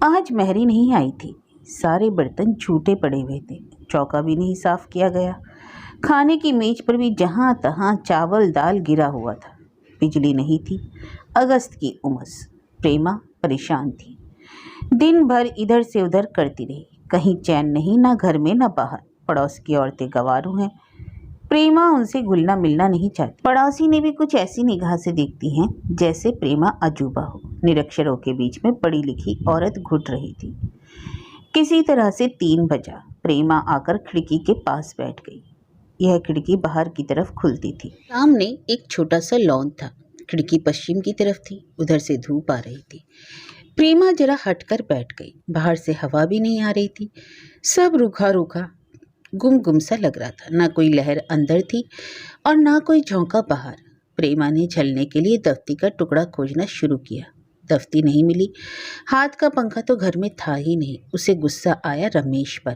आज मेहरी नहीं आई थी। सारे बर्तन छूटे पड़े हुए थे। चौका भी नहीं साफ किया गया। खाने की मेज पर भी जहाँ तहाँ चावल दाल गिरा हुआ था। बिजली नहीं थी। अगस्त की उमस। प्रेमा परेशान थी। दिन भर इधर से उधर करती रही। कहीं चैन नहीं, ना घर में ना बाहर। पड़ोस की औरतें गंवारू हैं। प्रेमा उनसे घुलना मिलना नहीं चाहती। पड़ोसी ने भी कुछ ऐसी निगाह से देखती हैं जैसे प्रेमा अजूबा हो। निरक्षरों के बीच में पढ़ी लिखी औरत घुट रही थी। किसी तरह से 3 बजा। प्रेमा आकर खिड़की के पास बैठ गई। यह खिड़की बाहर की तरफ खुलती थी। सामने एक छोटा सा लॉन था। खिड़की पश्चिम की तरफ थी। उधर से धूप आ रही थी। प्रेमा जरा हटकर बैठ गई। बाहर से हवा भी नहीं आ रही थी। सब रूखा रूखा गुम सा लग रहा था। ना कोई लहर अंदर थी और ना कोई झोंका बाहर। प्रेमा ने झलने के लिए दफ्ती का टुकड़ा खोजना शुरू किया। दफ्ती नहीं मिली। हाथ का पंखा तो घर में था ही नहीं। उसे गुस्सा आया रमेश पर।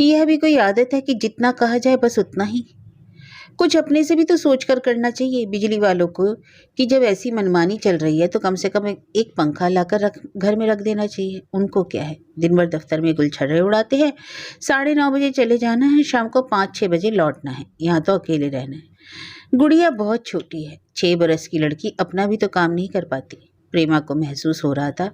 यह भी कोई आदत है कि जितना कहा जाए बस उतना ही। कुछ अपने से भी तो सोच कर करना चाहिए बिजली वालों को, कि जब ऐसी मनमानी चल रही है तो कम से कम एक पंखा लाकर घर में रख देना चाहिए। उनको क्या है, दिन भर दफ्तर में गुलछर्रे उड़ाते हैं। 9:30 बजे चले जाना है, शाम को 5-6 बजे लौटना है। यहाँ तो अकेले रहना है। गुड़िया बहुत छोटी है। 6 बरस की लड़की अपना भी तो काम नहीं कर पाती। प्रेमा को महसूस हो रहा था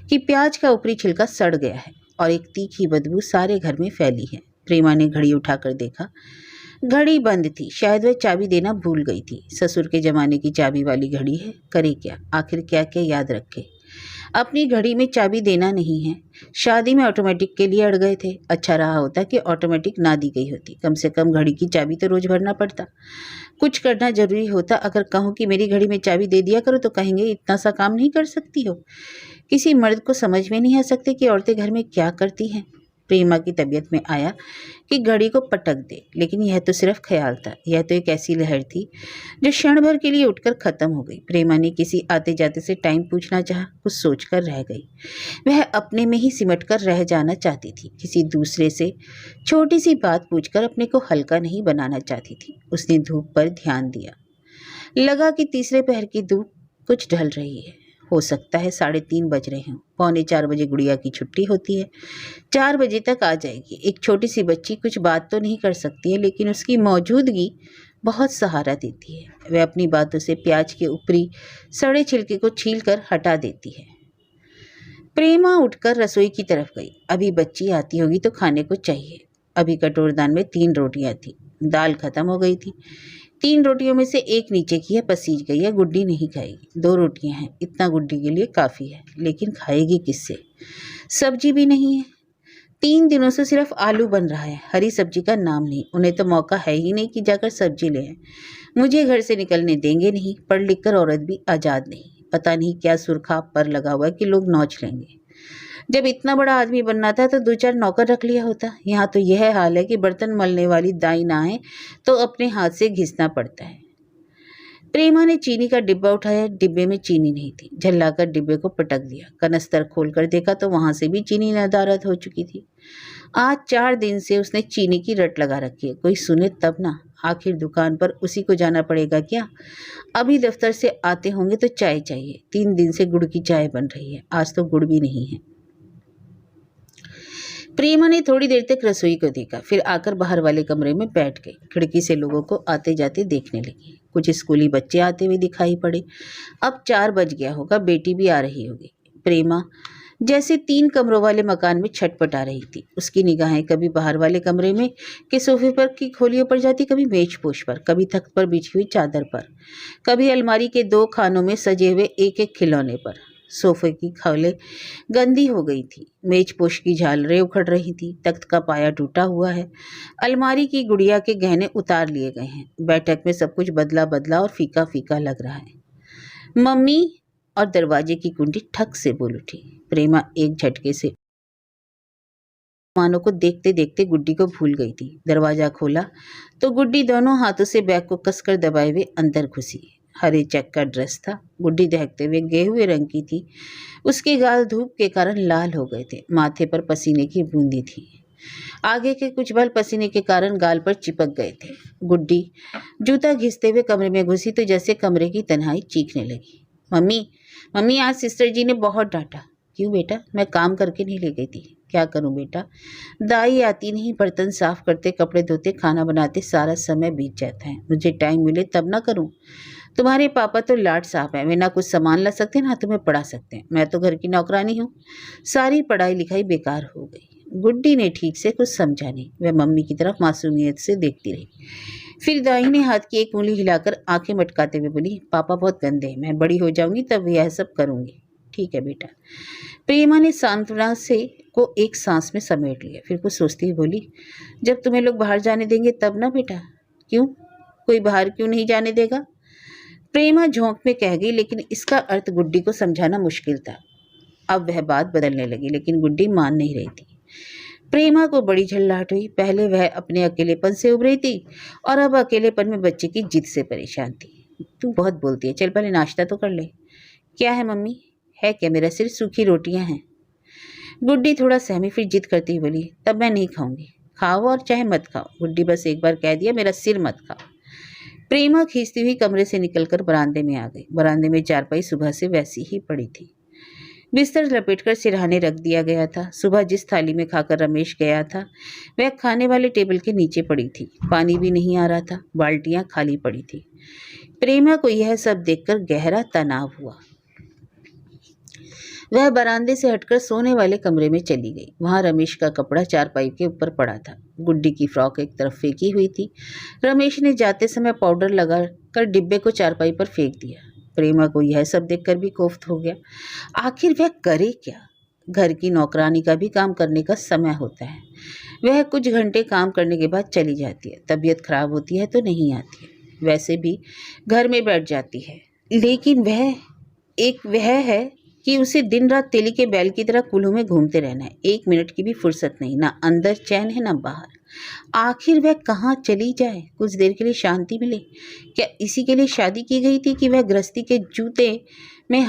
कि प्याज का ऊपरी छिलका सड़ गया है और एक तीखी बदबू सारे घर में फैली है। प्रेमा ने घड़ी उठाकर देखा। घड़ी बंद थी। शायद वह चाबी देना भूल गई थी। ससुर के जमाने की चाबी वाली घड़ी है। करे क्या, आखिर क्या क्या याद रखे। अपनी घड़ी में चाबी देना नहीं है। शादी में ऑटोमेटिक के लिए अड़ गए थे। अच्छा रहा होता कि ऑटोमेटिक ना दी गई होती। कम से कम घड़ी की चाबी तो रोज भरना पड़ता। कुछ करना जरूरी होता। अगर कहूँ कि मेरी घड़ी में चाबी दे दिया करो तो कहेंगे इतना सा काम नहीं कर सकती हो। किसी मर्द को समझ में नहीं आ सकते कि औरतें घर में क्या करती हैं। प्रेमा की तबीयत में आया कि घड़ी को पटक दे, लेकिन यह तो सिर्फ ख्याल था। यह तो एक ऐसी लहर थी जो क्षण भर के लिए उठकर खत्म हो गई। प्रेमा ने किसी आते जाते से टाइम पूछना चाहा, कुछ सोचकर रह गई। वह अपने में ही सिमट कर रह जाना चाहती थी। किसी दूसरे से छोटी सी बात पूछकर अपने को हल्का नहीं बनाना चाहती थी। उसने धूप पर ध्यान दिया। लगा कि तीसरे पहर की धूप कुछ ढल रही है। हो सकता है 3:30 बज रहे हों। 3:45 बजे गुड़िया की छुट्टी होती है। 4 बजे तक आ जाएगी। एक छोटी सी बच्ची कुछ बात तो नहीं कर सकती है, लेकिन उसकी मौजूदगी बहुत सहारा देती है। वह अपनी बातों से प्याज के ऊपरी सड़े छिलके को छील कर हटा देती है। प्रेमा उठकर रसोई की तरफ गई। अभी बच्ची आती होगी तो खाने को चाहिए। अभी कटोरदान में 3 रोटियां थी। दाल खत्म हो गई थी। 3 रोटियों में से एक नीचे की है, पसीज गई है। गुड्डी नहीं खाएगी। 2 रोटियां हैं। इतना गुड्डी के लिए काफ़ी है, लेकिन खाएगी किससे? सब्जी भी नहीं है। 3 दिनों से सिर्फ आलू बन रहा है। हरी सब्जी का नाम नहीं। उन्हें तो मौका है ही नहीं कि जाकर सब्जी ले आए। मुझे घर से निकलने देंगे नहीं। पढ़ लिख कर औरत भी आज़ाद नहीं। पता नहीं क्या सुरखा पर लगा हुआ है कि लोग नौच लेंगे। जब इतना बड़ा आदमी बनना था तो 2-4 नौकर रख लिया होता। यहाँ तो यह हाल है कि बर्तन मलने वाली दाई ना है तो अपने हाथ से घिसना पड़ता है। प्रेमा ने चीनी का डिब्बा उठाया। डिब्बे में चीनी नहीं थी। झल्लाकर डिब्बे को पटक दिया। कनस्तर खोलकर देखा तो वहां से भी चीनी नदारद हो चुकी थी। आज 4 दिन से उसने चीनी की रट लगा रखी है। कोई सुने तब ना। आखिर दुकान पर उसी को जाना पड़ेगा क्या? अभी दफ्तर से आते होंगे तो चाय चाहिए। 3 दिन से गुड़ की चाय बन रही है। आज तो गुड़ भी नहीं है। प्रेमा ने थोड़ी देर तक रसोई को देखा, फिर आकर बाहर वाले कमरे में बैठ गई। खिड़की से लोगों को आते जाते देखने लगी। कुछ स्कूली बच्चे आते हुए दिखाई पड़े। अब 4 बज गया होगा। बेटी भी आ रही होगी। प्रेमा जैसे 3 कमरों वाले मकान में छटपटा रही थी। उसकी निगाहें कभी बाहर वाले कमरे में के सोफे पर की खोलियों पर जाती, कभी मेज पोश पर, कभी तख्त पर बिछी हुई चादर पर, कभी अलमारी के 2 खानों में सजे हुए एक खिलौने पर। सोफे की खौलें गंदी हो गई थी। मेजपोश की झालरें उखड़ रही थी। तख्त का पाया टूटा हुआ है। अलमारी की गुड़िया के गहने उतार लिए गए हैं। बैठक में सब कुछ बदला बदला और फीका फीका लग रहा है। मम्मी, और दरवाजे की कुंडी ठक से बोल उठी। प्रेमा एक झटके से मानो को देखते देखते गुड्डी को भूल गई थी। दरवाजा खोला तो गुड्डी दोनों हाथों से बैग को कसकर दबाए हुए अंदर घुसी। हरे चेक का ड्रेस था। गुड्डी दहकते हुए गेहुए रंग की थी। उसके गाल धूप के कारण लाल हो गए थे। माथे पर पसीने की बूंदी थी। आगे के कुछ बाल पसीने के कारण गाल पर चिपक गए थे। गुड्डी जूता घिसते हुए कमरे में घुसी तो जैसे कमरे की तन्हाई चीखने लगी। मम्मी, मम्मी, आज सिस्टर जी ने बहुत डांटा। क्यों बेटा? मैं काम करके नहीं ले गई थी। क्या करूं बेटा, दाई आती नहीं, बर्तन साफ करते, कपड़े धोते, खाना बनाते सारा समय बीत जाता है। मुझे टाइम मिले तब ना करूं। तुम्हारे पापा तो लाट साहब हैं, वे ना कुछ सामान ला सकते ना तुम्हें पढ़ा सकते हैं। मैं तो घर की नौकरानी हूँ। सारी पढ़ाई लिखाई बेकार हो गई। गुड्डी ने ठीक से कुछ समझा नहीं। वह मम्मी की तरफ मासूमियत से देखती रही। फिर दाहिने हाथ की एक उंगली हिलाकर आंखें मटकाते हुए बोली, पापा बहुत गंदे हैं, मैं बड़ी हो जाऊंगी तब यह सब करूंगी। ठीक है बेटा। प्रेमा ने सांत्वना से को एक सांस में समेट लिया। फिर कुछ सोचती हुई बोली, जब तुम्हें लोग बाहर जाने देंगे तब ना बेटा। क्यों? कोई बाहर क्यों नहीं जाने देगा? प्रेमा झोंक में कह गई, लेकिन इसका अर्थ गुड्डी को समझाना मुश्किल था। अब वह बात बदलने लगी, लेकिन गुड्डी मान नहीं रही थी। प्रेमा को बड़ी झल्लाहट हुई। पहले वह अपने अकेलेपन से उभरी थी और अब अकेलेपन में बच्चे की जिद से परेशान थी। तू बहुत बोलती है, चल पहले नाश्ता तो कर ले। क्या है मम्मी? है क्या? मेरा सिर सूखी रोटियां हैं। गुड्डी थोड़ा सहमी, फिर जिद करती हुई बोली, तब मैं नहीं खाऊंगी। खाओ और चाहे मत खाओ। गुड्डी बस एक बार कह दिया, मेरा सिर मत खाओ। प्रेमा खींचती हुई कमरे से निकलकर बरामदे में आ गई। बरामदे में चारपाई सुबह से वैसी ही पड़ी थी। बिस्तर लपेटकर सिरहाने रख दिया गया था। सुबह जिस थाली में खाकर रमेश गया था वह खाने वाले टेबल के नीचे पड़ी थी। पानी भी नहीं आ रहा था, बाल्टियां खाली पड़ी थी। प्रेमा को यह सब देखकर गहरा तनाव हुआ। वह बरामदे से हटकर सोने वाले कमरे में चली गई। वहां रमेश का कपड़ा चारपाई के ऊपर पड़ा था। गुड्डी की फ्रॉक एक तरफ फेंकी हुई थी। रमेश ने जाते समय पाउडर लगाकर डिब्बे को चारपाई पर फेंक दिया। प्रेमा को यह सब देखकर भी कोफ्त हो गया। आखिर वह करे क्या? घर की नौकरानी का भी काम करने का समय होता है। वह कुछ घंटे काम करने के बाद चली जाती है। तबीयत खराब होती है तो नहीं आती है। वैसे भी घर में बैठ जाती है। लेकिन वह है कि उसे दिन रात तेली के बैल की तरह कुल्हू में घूमते रहना है। 1 मिनट की भी फुर्सत नहीं, ना अंदर चैन है ना बाहर। आखिर वह कहाँ चली जाए, कुछ देर के लिए शांति मिले? क्या इसी के लिए शादी की गई थी कि वह गृहस्थी के जुए में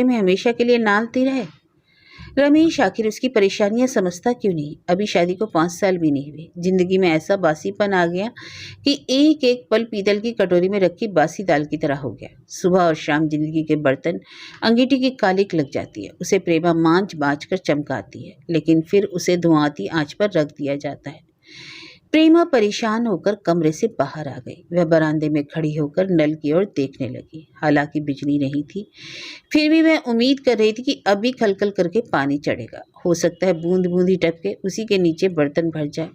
हमेशा के लिए नालती रहे? रमेश आखिर उसकी परेशानियां समझता क्यों नहीं? अभी शादी को 5 साल भी नहीं हुए। जिंदगी में ऐसा बासीपन आ गया कि एक एक पल पीतल की कटोरी में रखी बासी दाल की तरह हो गया। सुबह और शाम जिंदगी के बर्तन अंगीठी की कालिक लग जाती है। उसे प्रेमा मांझ बाँच कर चमकाती है, लेकिन फिर उसे धुआंती आंच पर रख दिया जाता है। प्रेमा परेशान होकर कमरे से बाहर आ गई। वह बरामदे में खड़ी होकर नल की ओर देखने लगी। हालांकि बिजली नहीं थी, फिर भी वह उम्मीद कर रही थी कि अभी खलखल करके पानी चढ़ेगा। हो सकता है बूंद बूंद ही टपके, उसी के नीचे बर्तन भर जाए।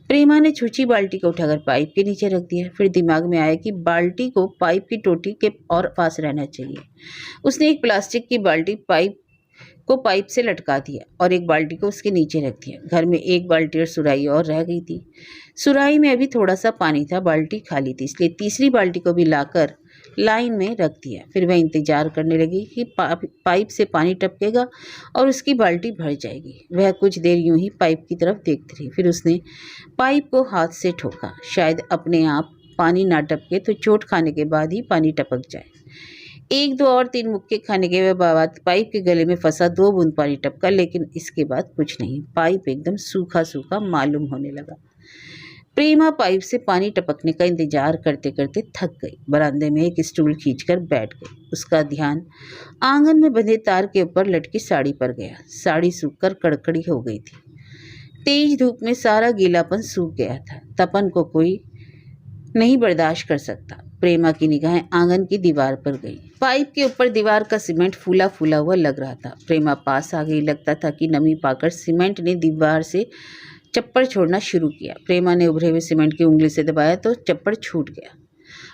प्रेमा ने छूछी बाल्टी को उठाकर पाइप के नीचे रख दिया। फिर दिमाग में आया कि बाल्टी को पाइप की टोटी के और पास रहना चाहिए। उसने एक प्लास्टिक की बाल्टी पाइप से लटका दिया और एक बाल्टी को उसके नीचे रख दिया। घर में एक बाल्टी और सुराही और रह गई थी। सुराही में अभी थोड़ा सा पानी था, बाल्टी खाली थी, इसलिए तीसरी बाल्टी को भी लाकर लाइन में रख दिया। फिर वह इंतजार करने लगी कि पाइप से पानी टपकेगा और उसकी बाल्टी भर जाएगी। वह कुछ देर यूं ही पाइप की तरफ देखती रही। फिर उसने पाइप को हाथ से ठोका। शायद अपने आप पानी ना टपके तो चोट खाने के बाद ही पानी टपक जाए। 1, 2 और 3 मुक्के खाने के बाद पाइप के गले में फंसा 2 बूंद पानी टपका, लेकिन इसके बाद कुछ नहीं। पाइप एकदम सूखा सूखा मालूम होने लगा। प्रेमा पाइप से पानी टपकने का इंतजार करते करते थक गई। बरामदे में एक स्टूल खींचकर बैठ गई। उसका ध्यान आंगन में बंधे तार के ऊपर लटकी साड़ी पर गया। साड़ी सूखकर कड़कड़ी हो गई थी। तेज धूप में सारा गीलापन सूख गया था। तपन को कोई नहीं बर्दाश्त कर सकता। प्रेमा की निगाहें आंगन की दीवार पर गई। पाइप के ऊपर दीवार का सीमेंट फूला फूला हुआ लग रहा था। प्रेमा पास आ गई। लगता था कि नमी पाकर सीमेंट ने दीवार से चप्पड़ छोड़ना शुरू किया। प्रेमा ने उभरे हुए सीमेंट की उंगली से दबाया तो चप्पड़ छूट गया।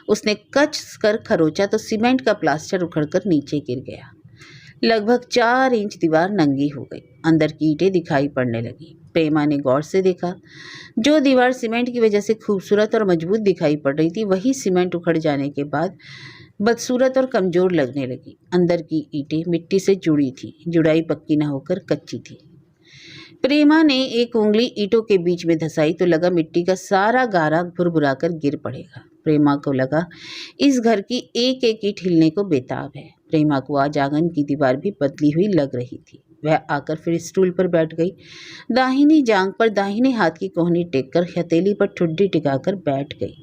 उसने कच कर खरोचा तो सीमेंट का प्लास्टर उखड़कर नीचे गिर गया। लगभग 4 इंच दीवार नंगी हो गई। अंदर की ईंटें दिखाई पड़ने लगी। प्रेमा ने गौर से देखा। जो दीवार सीमेंट की वजह से खूबसूरत और मजबूत दिखाई पड़ रही थी, वही सीमेंट उखड़ जाने के बाद बदसूरत और कमजोर लगने लगी। अंदर की ईंटें मिट्टी से जुड़ी थी। जुड़ाई पक्की न होकर कच्ची थी। प्रेमा ने एक उंगली ईंटों के बीच में धंसाई तो लगा मिट्टी का सारा गारा भुरभुराकर गिर पड़ेगा। प्रेमा को लगा इस घर की एक एक ईंट हिलने को बेताब है। प्रेमा को आज आंगन की दीवार भी बदली हुई लग रही थी। वह आकर फिर स्टूल पर बैठ गई। दाहिनी जांघ पर दाहिने हाथ की कोहनी टेककर हथेली पर ठुड्डी टिकाकर बैठ गई।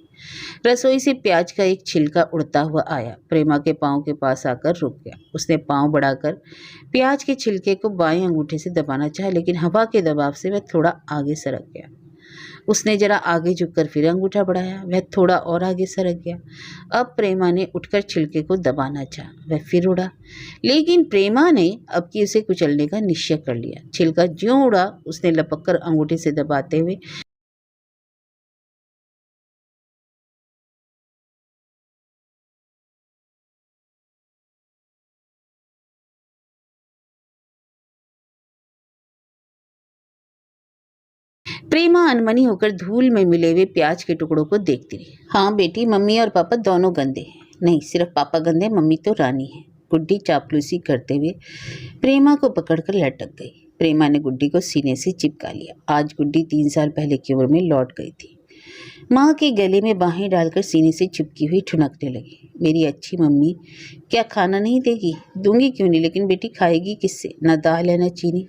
रसोई से प्याज का एक छिलका उड़ता हुआ आया, प्रेमा के पाँव के पास आकर रुक गया। उसने पाँव बढ़ाकर प्याज के छिलके को बाएं अंगूठे से दबाना चाहा, लेकिन हवा के दबाव से वह थोड़ा आगे सरक गया। उसने जरा आगे झुककर फिर अंगूठा बढ़ाया, वह थोड़ा और आगे सरक गया। अब प्रेमा ने उठकर छिलके को दबाना चाहा, वह फिर उड़ा, लेकिन प्रेमा ने अब की उसे कुचलने का निश्चय कर लिया। छिलका ज्यों उड़ा, उसने लपक कर अंगूठे से दबाते हुए प्रेमा अनमनी होकर धूल में मिले हुए प्याज के टुकड़ों को देखती रही। हाँ बेटी, मम्मी और पापा दोनों गंदे हैं। नहीं, सिर्फ पापा गंदे, मम्मी तो रानी है। गुड्डी चापलूसी करते हुए प्रेमा को पकड़कर लटक गई। प्रेमा ने गुड्डी को सीने से चिपका लिया। आज गुड्डी 3 साल पहले की उम्र में लौट गई थी। माँ के गले में बाहें डालकर सीने से चिपकी हुई ठुनकने लगी। मेरी अच्छी मम्मी, क्या खाना नहीं देगी? दूंगी क्यों नहीं, लेकिन बेटी खाएगी किससे? न दाल है न चीनी।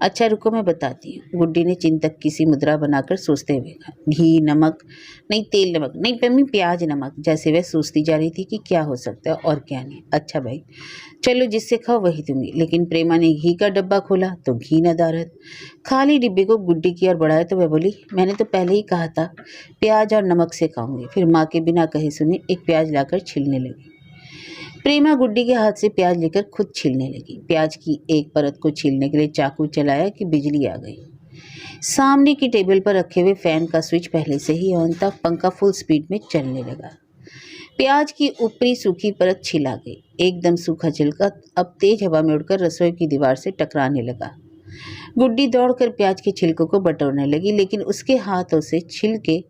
अच्छा रुको, मैं बताती हूँ। गुड्डी ने चिंतक की सी मुद्रा बनाकर सोचते हुए कहा। घी, नमक नहीं, तेल नमक नहीं मम्मी, प्याज नमक। जैसे वह सोचती जा रही थी कि क्या हो सकता है और क्या नहीं। अच्छा भाई, चलो जिससे खाओ वही दूंगी। लेकिन प्रेमा ने घी का डब्बा खोला तो घी नदारद। खाली डिब्बे को गुड्डी की ओर बढ़ाया तो वह बोली, मैंने तो पहले ही कहा था प्याज और नमक से खाऊंगी। फिर माँ के बिना कहे सुने एक प्याज लाकर छीलने लगी। प्रेमा गुड्डी के हाथ से प्याज लेकर खुद छीलने लगी। प्याज की एक परत को छीलने के लिए चाकू चलाया कि बिजली आ गई। सामने की टेबल पर रखे हुए फैन का स्विच पहले से ही ऑन था। पंखा फुल स्पीड में चलने लगा। प्याज की ऊपरी सूखी परत छिला गई। एकदम सूखा छिलका अब तेज हवा में उड़कर रसोई की दीवार से टकराने लगा। गुड्डी दौड़कर प्याज के छिलकों को बटोरने लगी, लेकिन उसके हाथों से छिलके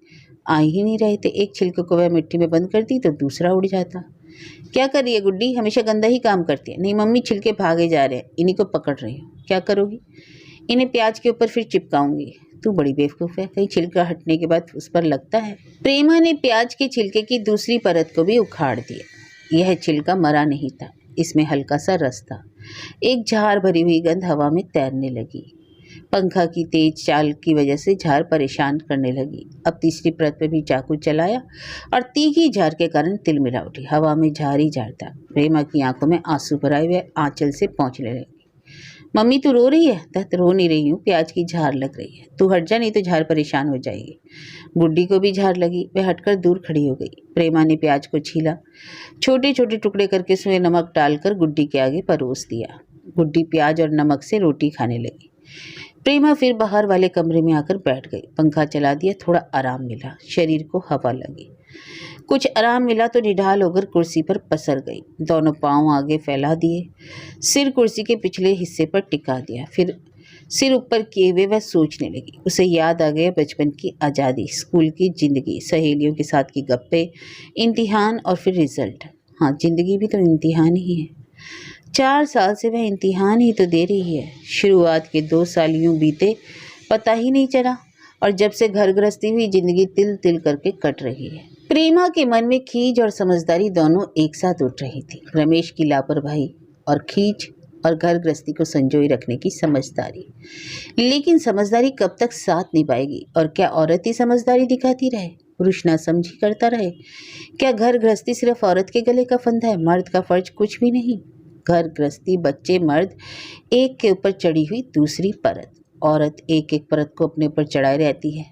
आ ही नहीं रहे थे। एक छिलके को वह मिट्टी में बंद करती तो दूसरा उड़ जाता। क्या कर रही है गुड्डी? हमेशा गंदा ही काम करती है। नहीं मम्मी, छिलके भागे जा रहे हैं, इन्हीं को पकड़ रही हूँ। क्या करोगी? इन्हें प्याज के ऊपर फिर चिपकाऊंगी। तू बड़ी बेवकूफ़ है, कहीं छिलका हटने के बाद उस पर लगता है। प्रेमा ने प्याज के छिलके की दूसरी परत को भी उखाड़ दिया। यह छिलका मरा नहीं था, इसमें हल्का सा रस था। एक झार भरी हुई गंध हवा में तैरने लगी। पंखा की तेज चाल की वजह से झार परेशान करने लगी। अब तीसरी परत पर भी चाकू चलाया और तीखी झार के कारण तिलमिला उठी। हवा में झार ही झार था। प्रेमा की आंखों में आंसू भर आए हुए आंचल से पहुंचने लगी। मम्मी तू रो रही है? दत्त रो नहीं रही हूँ, प्याज की झार लग रही है। तू हट जा, नहीं तो झार परेशान हो जाएगी। गुड्डी को भी झार लगी, वह हटकर दूर खड़ी हो गई। प्रेमा ने प्याज को छीला, छोटे छोटे टुकड़े करके उसमें नमक डालकर गुड्डी के आगे परोस दिया। गुड्डी प्याज और नमक से रोटी खाने लगी। प्रेमा फिर बाहर वाले कमरे में आकर बैठ गई। पंखा चला दिया, थोड़ा आराम मिला, शरीर को हवा लगी। कुछ आराम मिला तो निढाल होकर कुर्सी पर पसर गई। दोनों पांव आगे फैला दिए, सिर कुर्सी के पिछले हिस्से पर टिका दिया। फिर सिर ऊपर किए हुए वह सोचने लगी। उसे याद आ गया बचपन की आज़ादी, स्कूल की ज़िंदगी, सहेलियों के साथ की गप्पे, इम्तिहान और फिर रिजल्ट। हाँ, ज़िंदगी भी तो इम्तिहान ही है। 4 साल से वह इम्तिहान ही तो दे रही है। शुरुआत के 2 साल यूँ बीते पता ही नहीं चला, और जब से घर गृहस्थी हुई जिंदगी तिल तिल करके कट रही है। प्रेमा के मन में खींच और समझदारी दोनों एक साथ उठ रही थी। रमेश की लापरवाही और खींच, और घर गृहस्थी को संजोए रखने की समझदारी। लेकिन समझदारी कब तक साथ निभाएगी? और क्या औरत ही समझदारी दिखाती रहे, पुरुष ना समझी करता रहे? क्या घर गृहस्थी सिर्फ औरत के गले का फंदा है? मर्द का फर्ज कुछ भी नहीं। घर गृहस्थी, बच्चे, मर्द, एक के ऊपर चढ़ी हुई दूसरी परत। औरत एक एक परत को अपने ऊपर चढ़ाए रहती है।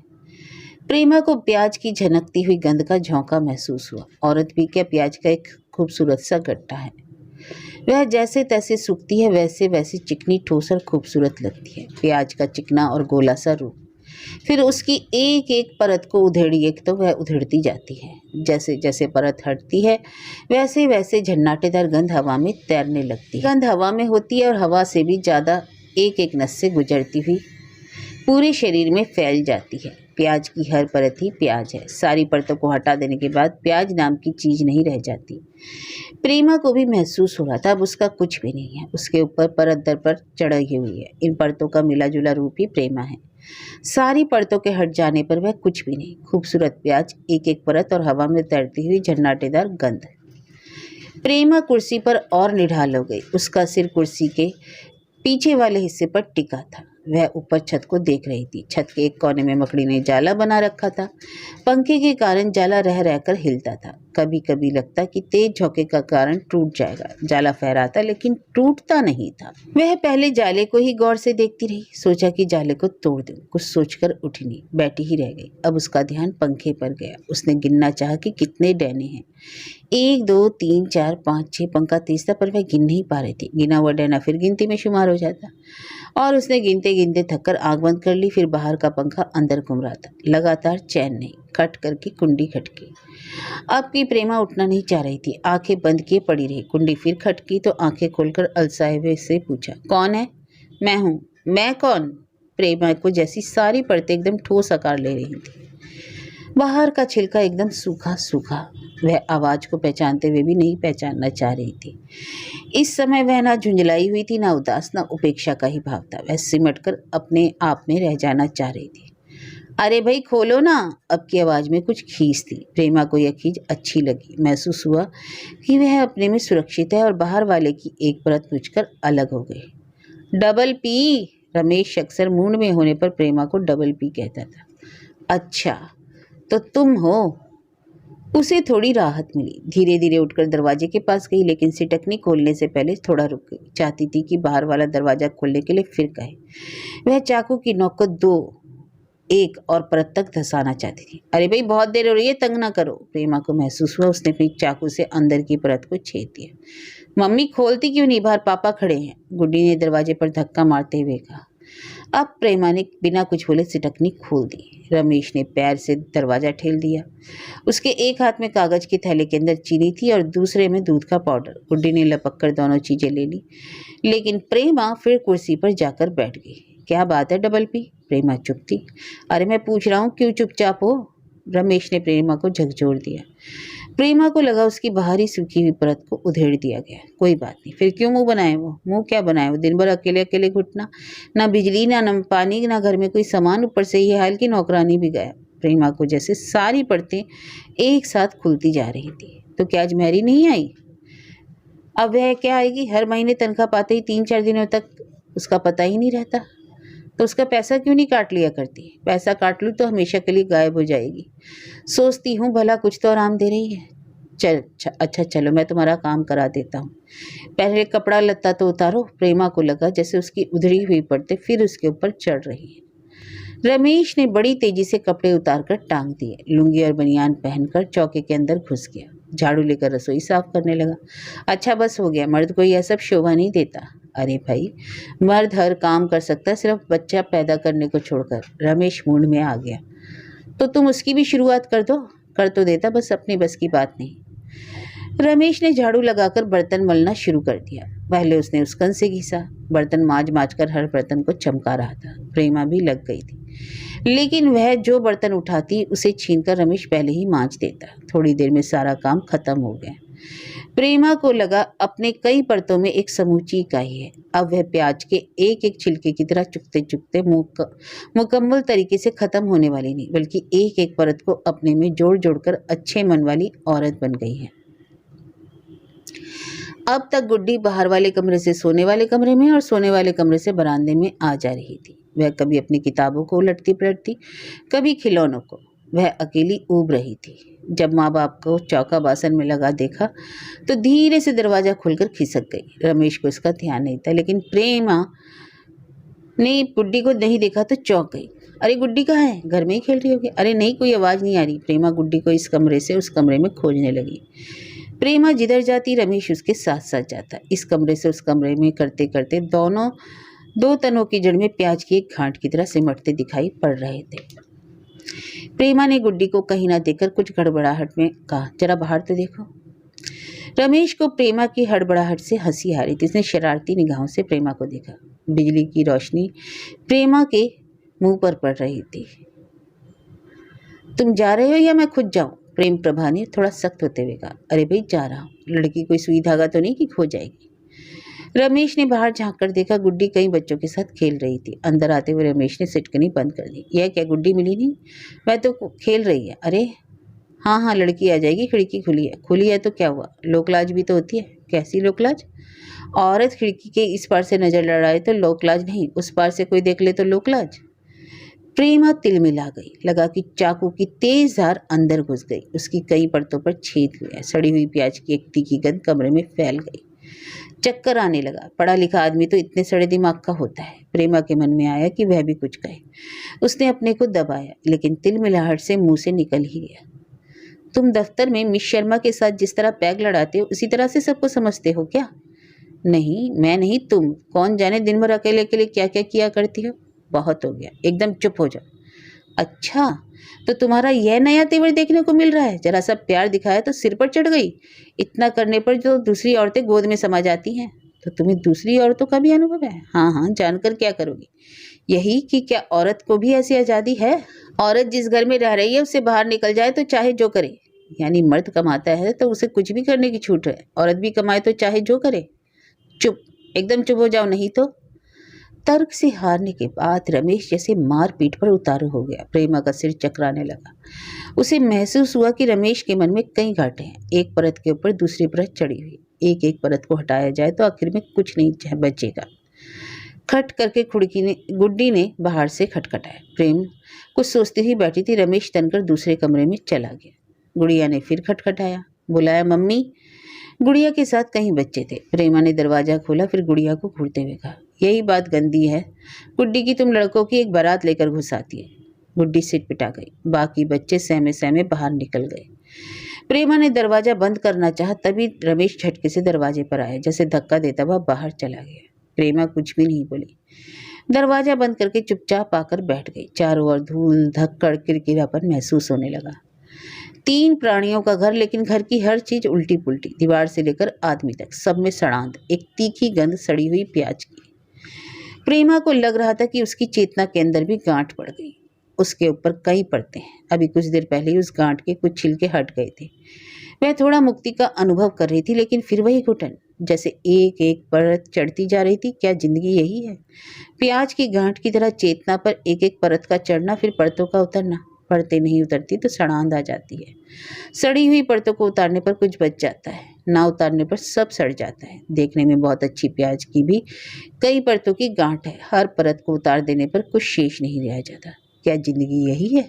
प्रेमा को प्याज की झनकती हुई गंध का झोंका महसूस हुआ। औरत भी क्या प्याज का एक खूबसूरत सा गट्टा है। वह जैसे तैसे सूखती है, वैसे वैसे चिकनी, ठोस और खूबसूरत लगती है। प्याज का चिकना और गोला सा रूप, फिर उसकी एक एक परत को उधेड़िए तो वह उधेड़ती जाती है। जैसे जैसे परत हटती है, वैसे वैसे झन्नाटेदार गंध हवा में तैरने लगती है। गंध हवा में होती है और हवा से भी ज़्यादा एक एक नस से गुजरती हुई पूरे शरीर में फैल जाती है। प्याज की हर परत ही प्याज है। सारी परतों को हटा देने के बाद प्याज नाम की चीज़ नहीं रह जाती। प्रेमा को भी महसूस हो रहा था अब उसका कुछ भी नहीं है। उसके ऊपर परत दर पर चढ़ी हुई है। इन परतों का मिला जुला रूप ही प्रेमा है। सारी परतों के हट जाने पर वह कुछ भी नहीं। खूबसूरत प्याज, एक एक परत और हवा में तैरती हुई झन्नाटेदार गंध। प्रेमा कुर्सी पर और निढाल हो गई। उसका सिर कुर्सी के पीछे वाले हिस्से पर टिका था। वह ऊपर छत को देख रही थी। छत के एक कोने में मकड़ी ने जाला बना रखा था। पंखे के कारण जाला रह रहकर हिलता था। कभी कभी लगता कि तेज झोंके का कारण टूट जाएगा। जाला फहराता लेकिन टूटता नहीं था। वह पहले जाले को ही गौर से देखती रही। सोचा कि जाले को तोड़ दूं। कुछ सोचकर उठी नहीं, बैठी ही रह गई। अब उसका ध्यान पंखे पर गया। उसने गिनना चाहा कि कितने डैने हैं। 1 2 3 4 5 6 पंखा तेज था, पर वह गिन नहीं पा रही थी। गिना हुआ डैना फिर गिनती में शुमार हो जाता और उसने गिनते गिनते थककर आंख बंद कर ली। फिर बाहर का पंखा अंदर घूम रहा था। लगातार चैन नहीं। खट करके कुंडी खटकी। अब की प्रेमा उठना नहीं चाह रही थी। आंखें बंद किए पड़ी रही। कुंडी फिर खटकी तो आंखें खोलकर अलसाए हुए से पूछा, कौन है? मैं हूँ। मैं कौन? प्रेमा को जैसी सारी परतें एकदम ठोस आकार ले रही थी। बाहर का छिलका एकदम सूखा सूखा। वह आवाज को पहचानते हुए भी नहीं पहचानना चाह रही थी। इस समय वह ना झुंझलाई हुई थी, ना उदास, ना उपेक्षा का ही भाव था। वह सिमट कर अपने आप में रह जाना चाह रही थी। अरे भाई खोलो ना। अब की आवाज में कुछ खींच थी। प्रेमा को यह खींच अच्छी लगी। महसूस हुआ कि वह अपने में सुरक्षित है और बाहर वाले की एक परत पूछकर अलग हो गई। Double P. रमेश अक्सर मूड में होने पर प्रेमा को डबल पी कहता था। अच्छा तो तुम हो। उसे थोड़ी राहत मिली। धीरे धीरे उठकर दरवाजे के पास गई, लेकिन सिटकनी खोलने से पहले थोड़ा रुक गई। चाहती थी कि बाहर वाला दरवाजा खोलने के लिए फिर कहे। वह चाकू की नोक को 2 1 और परत तक धंसाना चाहती थी। अरे भाई बहुत देर हो रही है, तंग ना करो। प्रेमा को महसूस हुआ उसने अपनी चाकू से अंदर की परत को छेद दिया। मम्मी खोलती क्यों नहीं? बाहर पापा खड़े हैं। गुड्डी ने दरवाजे पर धक्का मारते हुए कहा। अब प्रेमा ने बिना कुछ बोले सिटकनी खोल दी। रमेश ने पैर से दरवाजा ठेल दिया। उसके एक हाथ में कागज के थैले के अंदर चीनी थी और दूसरे में दूध का पाउडर। गुड्डी ने लपक कर दोनों चीजें ले ली, लेकिन प्रेमा फिर कुर्सी पर जाकर बैठ गई। क्या बात है डबल पी? प्रेमा चुप थी। अरे मैं पूछ रहा हूँ क्यों चुपचाप हो? रमेश ने प्रेमा को झकझोर दिया। प्रेमा को लगा उसकी बाहरी सूखी हुई परत को उधेड़ दिया गया। कोई बात नहीं, फिर क्यों मुंह बनाए वो? मुंह क्या बनाए वो? दिन भर अकेले अकेले घुटना, ना बिजली ना पानी, ना घर में कोई सामान, ऊपर से ये हाल की नौकरानी भी गया। प्रेमा को जैसे सारी परतें एक साथ खुलती जा रही थी। तो क्या आज मैरी नहीं आई? अब वह क्या आएगी? हर महीने तनख्वाह पाते ही 3-4 दिनों तक उसका पता ही नहीं रहता। तो उसका पैसा क्यों नहीं काट लिया करती? पैसा काट लूँ तो हमेशा के लिए गायब हो जाएगी। सोचती हूँ भला कुछ तो आराम दे रही है। अच्छा चलो मैं तुम्हारा काम करा देता हूँ। पहले कपड़ा लत्ता तो उतारो। प्रेमा को लगा जैसे उसकी उधड़ी हुई परतें फिर उसके ऊपर चढ़ रही है। रमेश ने बड़ी तेजी से कपड़े उतारकर टांग दिए। लुंगी और बनियान पहनकर चौके के अंदर घुस गया। झाड़ू लेकर रसोई साफ करने लगा। अच्छा बस हो गया, मर्द को यह सब शोभा नहीं देता। अरे भाई, मर्द हर काम कर सकता है, सिर्फ बच्चा पैदा करने को छोड़कर। रमेश मूड में आ गया। तो तुम उसकी भी शुरुआत कर दो। कर तो देता, बस अपनी बस की बात नहीं। रमेश ने झाड़ू लगाकर बर्तन मलना शुरू कर दिया। पहले उसने उसकन से घिसा। बर्तन मांज कर हर बर्तन को चमका रहा था। प्रेमा भी लग गई थी, लेकिन वह जो बर्तन उठाती उसे छीनकर रमेश पहले ही मांज देता। थोड़ी देर में सारा काम खत्म हो गया। प्रेमा को लगा अपने कई परतों में एक समूची इकाई है। अब वह प्याज के एक एक छिलके की तरह चुकते चुकते मुकम्मल तरीके से खत्म होने वाली नहीं, बल्कि एक एक परत को अपने में जोड़ जोड़कर अच्छे मन वाली औरत बन गई है। अब तक गुड्डी बाहर वाले कमरे से सोने वाले कमरे में और सोने वाले कमरे से बरामदे में आ जा रही थी। वह कभी अपनी किताबों को उलटती पलटती, कभी खिलौनों को। वह अकेली ऊब रही थी। जब माँ बाप को चौका बासन में लगा देखा तो धीरे से दरवाजा खुलकर खिसक गई। रमेश को इसका ध्यान नहीं था, लेकिन प्रेमा ने गुड्डी को नहीं देखा तो चौंक गई। अरे गुड्डी कहाँ है? घर में ही खेल रही होगी। अरे नहीं, कोई आवाज़ नहीं आ रही। प्रेमा गुड्डी को इस कमरे से उस कमरे में खोजने लगी। प्रेमा जिधर जाती रमेश उसके साथ साथ जाता। इस कमरे से उस कमरे में करते करते दोनों 2 तनों की जड़ में प्याज की एक गांठ की तरह सिमटते दिखाई पड़ रहे थे। प्रेमा ने गुड्डी को कहीं ना देखकर कुछ गड़बड़ाहट में कहा, जरा बाहर तो देखो। रमेश को प्रेमा की हड़बड़ाहट से हंसी आ रही थी। उसने शरारती निगाहों से प्रेमा को देखा। बिजली की रोशनी प्रेमा के मुंह पर पड़ रही थी। तुम जा रहे हो या मैं खुद जाऊं? प्रेम प्रभा ने थोड़ा सख्त होते हुए कहा। अरे भाई जा रहा हूँ। लड़की कोई सुई धागा तो नहीं कि खो जाएगी। रमेश ने बाहर झांक कर देखा। गुड्डी कई बच्चों के साथ खेल रही थी। अंदर आते हुए रमेश ने सिटकनी बंद कर दी। यह क्या, गुड्डी मिली नहीं? वह तो खेल रही है। अरे हाँ, लड़की आ जाएगी, खिड़की खुली है। खुली है तो क्या हुआ, लोक लाज भी तो होती है। कैसी लोकलाज? औरत खिड़की के इस पार से नजर लड़ाए तो लोकलाज नहीं, उस पार से कोई देख ले तो लोकलाज। प्रेमा तिलमिला गई। लगा कि चाकू की तेज धार अंदर घुस गई। उसकी कई परतों पर छेद हुए। सड़ी हुई प्याज की एक तीखी गंध कमरे में फैल गई। चक्कर आने लगा। पढ़ा लिखा आदमी तो इतने सड़े दिमाग का होता है। प्रेमा के मन में आया कि वह भी कुछ कहे। उसने अपने को दबाया, लेकिन तिलमिलाहट से मुंह से निकल ही गया। तुम दफ्तर में मिस शर्मा के साथ जिस तरह पैग लड़ाते हो उसी तरह से सबको समझते हो क्या? नहीं, मैं नहीं, तुम। कौन जाने दिन भर अकेले अकेले क्या क्या किया करती हो। बहुत हो गया, एकदम चुप हो जाओ। अच्छा, तो तुम्हारा यह नया तेवर देखने को मिल रहा है? जरा सा प्यार दिखाया तो सिर पर चढ़ गई। इतना करने पर जो दूसरी औरतें गोद में समा जाती हैं। तो तुम्हें दूसरी औरतों का भी अनुभव है? हाँ हाँ, जानकर क्या करोगी? यही कि क्या औरत को भी ऐसी आज़ादी है? औरत जिस घर में रह रही है उससे बाहर निकल जाए तो चाहे जो करे। यानी मर्द कमाता है तो उसे कुछ भी करने की छूट है, औरत भी कमाए तो चाहे जो करे। चुप, एकदम चुप हो जाओ, नहीं तो। तर्क से हारने के बाद रमेश जैसे मार पीट पर उतारू हो गया। प्रेमा का सिर चकराने लगा। उसे महसूस हुआ कि रमेश के मन में कई गांठें हैं, एक परत के ऊपर दूसरी परत चढ़ी हुई। एक एक परत को हटाया जाए तो आखिर में कुछ नहीं बचेगा। खट करके गुड्डी ने बाहर से खटखटाया। प्रेम कुछ सोचती हुई बैठी थी। रमेश तनकर दूसरे कमरे में चला गया। गुड़िया ने फिर खटखटाया। बुलाया मम्मी। गुड़िया के साथ कहीं बच्चे थे। प्रेमा ने दरवाजा खोला, फिर गुड़िया को घूरते हुए कहा, यही बात गंदी है गुड्डी की, तुम लड़कों की एक बारात लेकर घुस आती है। गुड्डी सिट पिटा गई। बाकी बच्चे सहमे सहमे बाहर निकल गए। प्रेमा ने दरवाजा बंद करना चाहा, तभी रमेश झटके से दरवाजे पर आया। जैसे धक्का देता हुआ बाहर चला गया। प्रेमा कुछ भी नहीं बोली। दरवाजा बंद करके चुपचाप आकर बैठ गई। चारों ओर धूल धक्कड़ किरकिरापन महसूस होने लगा। 3 प्राणियों का घर, लेकिन घर की हर चीज उल्टी पुल्टी, दीवार से लेकर आदमी तक, सब में सड़ांध, एक तीखी गंध सड़ी हुई प्याज की। प्रेमा को लग रहा था कि उसकी चेतना के अंदर भी गांठ पड़ गई। उसके ऊपर कई परतें हैं। अभी कुछ देर पहले ही उस गांठ के कुछ छिलके हट गए थे। वह थोड़ा मुक्ति का अनुभव कर रही थी, लेकिन फिर वही घुटन, जैसे एक एक परत चढ़ती जा रही थी। क्या जिंदगी यही है? प्याज की गांठ की तरह चेतना पर एक एक परत का चढ़ना, फिर परतों का उतरना। परतें नहीं उतरती तो सड़ांध आ जाती है। सड़ी हुई परतों को उतारने पर कुछ बच जाता है, ना उतारने पर सब सड़ जाता है। देखने में बहुत अच्छी प्याज की भी कई परतों की गांठ है। हर परत को उतार देने पर कुछ शेष नहीं रह जाता। क्या जिंदगी यही है?